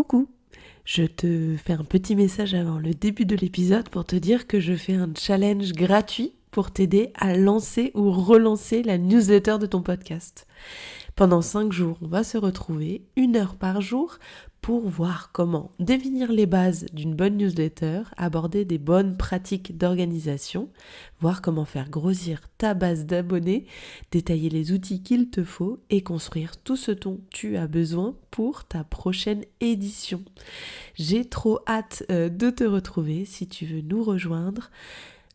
Coucou, je te fais un petit message avant le début de l'épisode pour te dire que je fais un challenge gratuit pour t'aider à lancer ou relancer la newsletter de ton podcast. Pendant 5 jours, on va se retrouver 1 heure par jour pour voir comment définir les bases d'une bonne newsletter, aborder des bonnes pratiques d'organisation, voir comment faire grossir ta base d'abonnés, détailler les outils qu'il te faut et construire tout ce dont tu as besoin pour ta prochaine édition. J'ai trop hâte de te retrouver si tu veux nous rejoindre.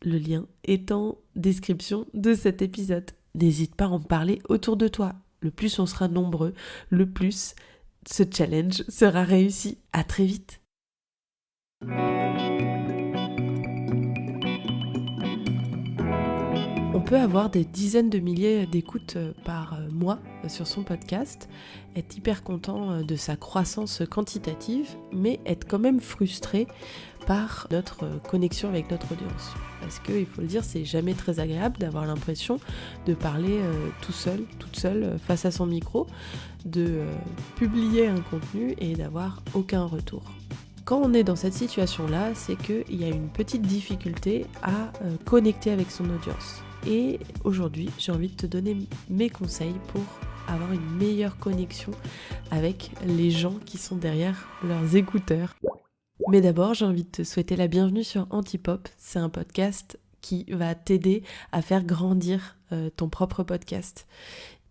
Le lien est en description de cet épisode. N'hésite pas à en parler autour de toi. Le plus on sera nombreux, le plus ce challenge sera réussi. À très vite. On peut avoir des dizaines de milliers d'écoutes par mois sur son podcast, être hyper content de sa croissance quantitative, mais être quand même frustré par notre connexion avec notre audience. Parce qu'il faut le dire, c'est jamais très agréable d'avoir l'impression de parler tout seul, toute seule face à son micro, de publier un contenu et d'avoir aucun retour. Quand on est dans cette situation-là, c'est qu'il y a une petite difficulté à connecter avec son audience. Et aujourd'hui, j'ai envie de te donner mes conseils pour avoir une meilleure connexion avec les gens qui sont derrière leurs écouteurs. Mais d'abord, j'ai envie de te souhaiter la bienvenue sur Antipop. C'est un podcast qui va t'aider à faire grandir ton propre podcast.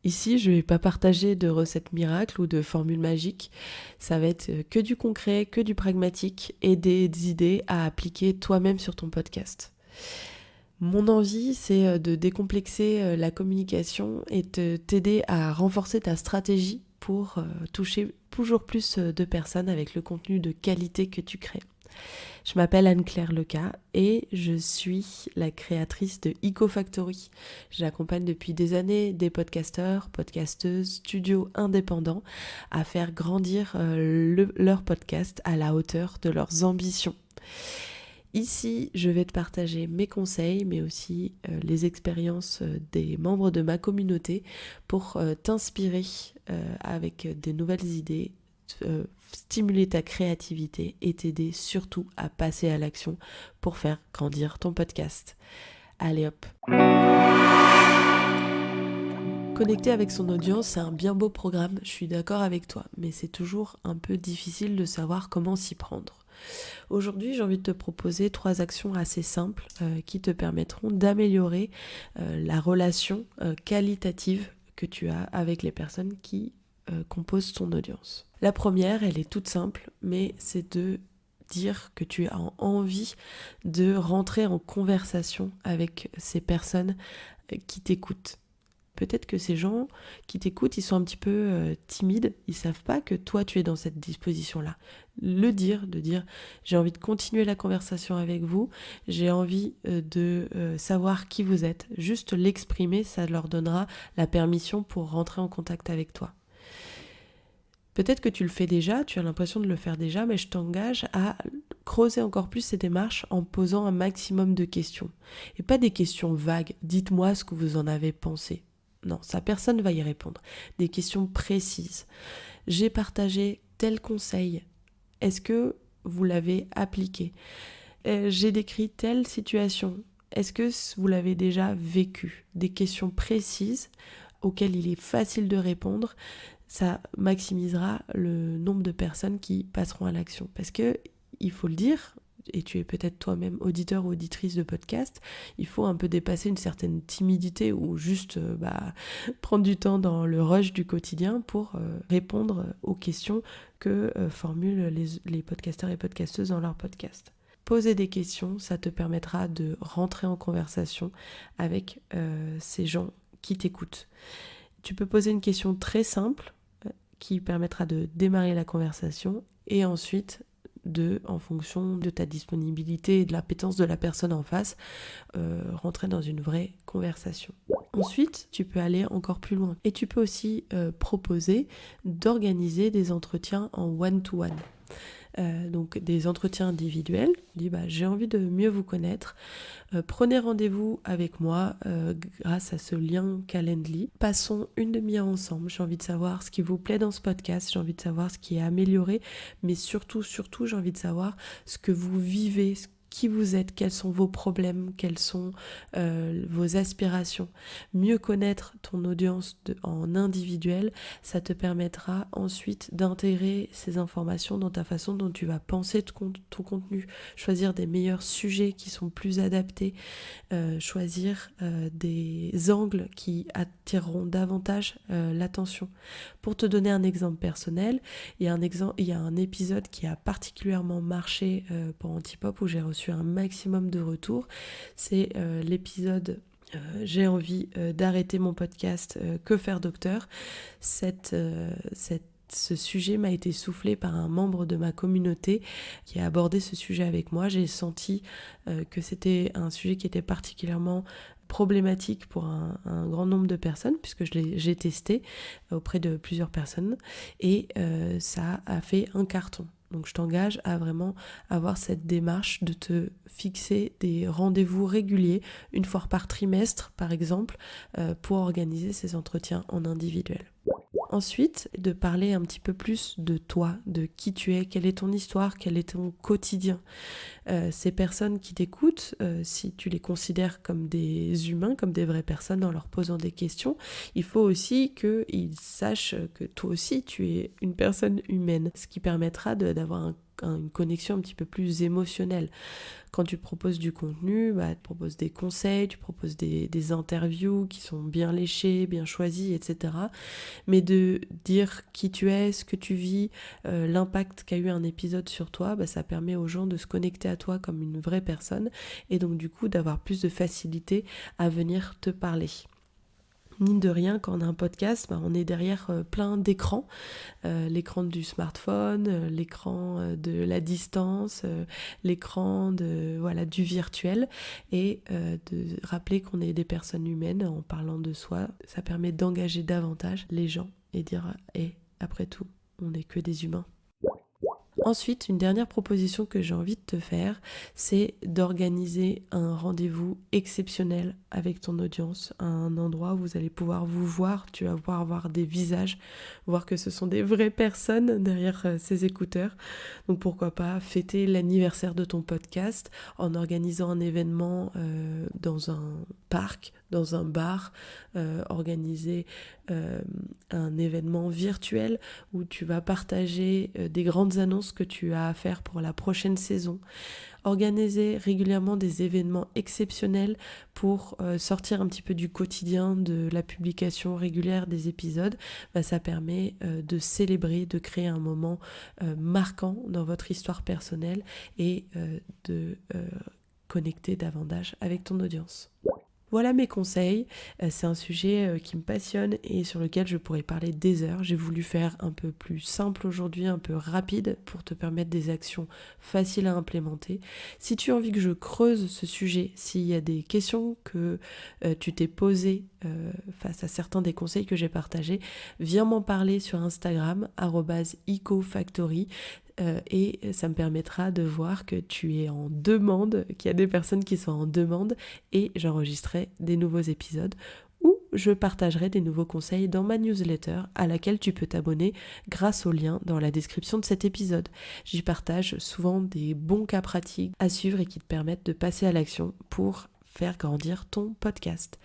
Ici, je ne vais pas partager de recettes miracles ou de formules magiques. Ça va être que du concret, que du pragmatique et des idées à appliquer toi-même sur ton podcast. Mon envie, c'est de décomplexer la communication et de t'aider à renforcer ta stratégie pour toucher toujours plus de personnes avec le contenu de qualité que tu crées. Je m'appelle Anne-Claire Leca et je suis la créatrice de EcoFactory. J'accompagne depuis des années des podcasteurs, podcasteuses, studios indépendants à faire grandir leur podcast à la hauteur de leurs ambitions. Ici, je vais te partager mes conseils, mais aussi les expériences des membres de ma communauté pour t'inspirer avec des nouvelles idées, stimuler ta créativité et t'aider surtout à passer à l'action pour faire grandir ton podcast. Allez hop! Connecter avec son audience, c'est un bien beau programme, je suis d'accord avec toi, mais c'est toujours un peu difficile de savoir comment s'y prendre. Aujourd'hui, j'ai envie de te proposer 3 actions assez simples qui te permettront d'améliorer la relation qualitative que tu as avec les personnes qui composent ton audience. La première, elle est toute simple, mais c'est de dire que tu as envie de rentrer en conversation avec ces personnes qui t'écoutent. Peut-être que ces gens qui t'écoutent, ils sont un petit peu timides, ils savent pas que toi tu es dans cette disposition-là. De dire j'ai envie de continuer la conversation avec vous, j'ai envie de savoir qui vous êtes. Juste l'exprimer, ça leur donnera la permission pour rentrer en contact avec toi. Peut-être que tu le fais déjà, tu as l'impression de le faire déjà, mais je t'engage à creuser encore plus ces démarches en posant un maximum de questions. Et pas des questions vagues, dites-moi ce que vous en avez pensé. Non, ça personne ne va y répondre. Des questions précises. J'ai partagé tel conseil. Est-ce que vous l'avez appliqué ? J'ai décrit telle situation. Est-ce que vous l'avez déjà vécu ? Des questions précises auxquelles il est facile de répondre. Ça maximisera le nombre de personnes qui passeront à l'action. Parce que, il faut le dire, et tu es peut-être toi-même auditeur ou auditrice de podcast, il faut un peu dépasser une certaine timidité ou juste prendre du temps dans le rush du quotidien pour répondre aux questions que formulent les podcasteurs et podcasteuses dans leur podcast. Poser des questions, ça te permettra de rentrer en conversation avec ces gens qui t'écoutent. Tu peux poser une question très simple qui permettra de démarrer la conversation et ensuite en fonction de ta disponibilité et de l'appétence de la personne en face, rentrer dans une vraie conversation. Ensuite, tu peux aller encore plus loin et tu peux aussi proposer d'organiser des entretiens en one-to-one. donc des entretiens individuels. Dis j'ai envie de mieux vous connaître. Prenez rendez-vous avec moi grâce à ce lien Calendly. Passons une demi-heure ensemble. J'ai envie de savoir ce qui vous plaît dans ce podcast. J'ai envie de savoir ce qui est amélioré. Mais surtout, j'ai envie de savoir ce que vous vivez, qui vous êtes, quels sont vos problèmes, quelles sont vos aspirations. Mieux connaître ton audience en individuel, ça te permettra ensuite d'intégrer ces informations dans ta façon dont tu vas penser ton contenu, choisir des meilleurs sujets qui sont plus adaptés, choisir des angles qui attireront davantage l'attention. Pour te donner un exemple personnel, il y a un épisode qui a particulièrement marché pour Antipop où j'ai reçu un maximum de retours. C'est l'épisode j'ai envie d'arrêter mon podcast Que faire docteur. Ce sujet m'a été soufflé par un membre de ma communauté qui a abordé ce sujet avec moi. J'ai senti que c'était un sujet qui était particulièrement problématique pour un grand nombre de personnes, puisque j'ai testé auprès de plusieurs personnes, et ça a fait un carton. Donc je t'engage à vraiment avoir cette démarche de te fixer des rendez-vous réguliers, une fois par trimestre par exemple, pour organiser ces entretiens en individuel. Ensuite, de parler un petit peu plus de toi, de qui tu es, quelle est ton histoire, quel est ton quotidien. Ces personnes qui t'écoutent, si tu les considères comme des humains, comme des vraies personnes en leur posant des questions, il faut aussi qu'ils sachent que toi aussi tu es une personne humaine, ce qui permettra d'avoir une connexion un petit peu plus émotionnelle. Quand tu proposes du contenu, tu proposes des conseils, tu proposes des interviews qui sont bien léchées, bien choisies, etc. Mais de dire qui tu es, ce que tu vis, l'impact qu'a eu un épisode sur toi, ça permet aux gens de se connecter à toi comme une vraie personne et donc du coup d'avoir plus de facilité à venir te parler. Mine de rien, quand on a un podcast, on est derrière plein d'écrans, l'écran du smartphone, l'écran de la distance, l'écran du virtuel, et de rappeler qu'on est des personnes humaines en parlant de soi, ça permet d'engager davantage les gens et dire après tout, on n'est que des humains. Ensuite, une dernière proposition que j'ai envie de te faire, c'est d'organiser un rendez-vous exceptionnel avec ton audience, un endroit où vous allez pouvoir vous voir, tu vas pouvoir voir des visages, voir que ce sont des vraies personnes derrière ces écouteurs. Donc pourquoi pas fêter l'anniversaire de ton podcast en organisant un événement dans un parc, dans un bar, organiser un événement virtuel où tu vas partager des grandes annonces que tu as à faire pour la prochaine saison. Organiser régulièrement des événements exceptionnels pour sortir un petit peu du quotidien de la publication régulière des épisodes, ça permet de célébrer, de créer un moment marquant dans votre histoire personnelle et de connecter davantage avec ton audience. Voilà mes conseils, c'est un sujet qui me passionne et sur lequel je pourrais parler des heures. J'ai voulu faire un peu plus simple aujourd'hui, un peu rapide pour te permettre des actions faciles à implémenter. Si tu as envie que je creuse ce sujet, s'il y a des questions que tu t'es posées face à certains des conseils que j'ai partagés, viens m'en parler sur Instagram, @icofactory. Et ça me permettra de voir que tu es en demande, qu'il y a des personnes qui sont en demande, et j'enregistrerai des nouveaux épisodes où je partagerai des nouveaux conseils dans ma newsletter à laquelle tu peux t'abonner grâce au lien dans la description de cet épisode. J'y partage souvent des bons cas pratiques à suivre et qui te permettent de passer à l'action pour faire grandir ton podcast.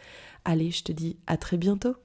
Allez, je te dis à très bientôt.